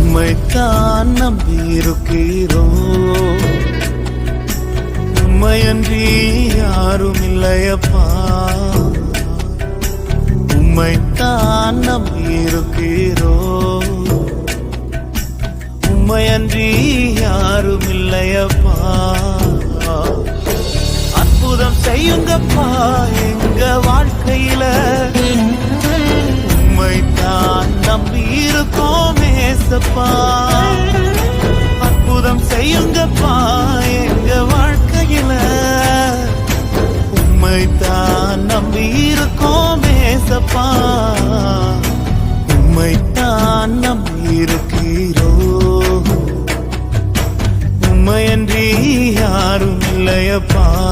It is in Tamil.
உம்மைத்தான் நம்பியிருக்கிறோம். உம்மையன்றி யாரும் இல்லையப்பா. உம்மைத்தான் நம்பியிருக்கிறோம். உம்மையன்றி யாரும் இல்லையப்பா. அற்புதம் செய்யுங்கப்பா எங்க வாழ்க்கையில. உம்மைத்தான் நம்பியிருக்கோம் ஏசப்பா. அற்புதம் செய்யுங்கப்பா எங்க வாழ்க்கையில. உம்மைத்தான் நம்பியிருக்கோம் ஏசப்பா. உம்மைத்தான் நம்பியிருக்கிறோம். உம்மையன்றி யாரும் இல்லையப்பா.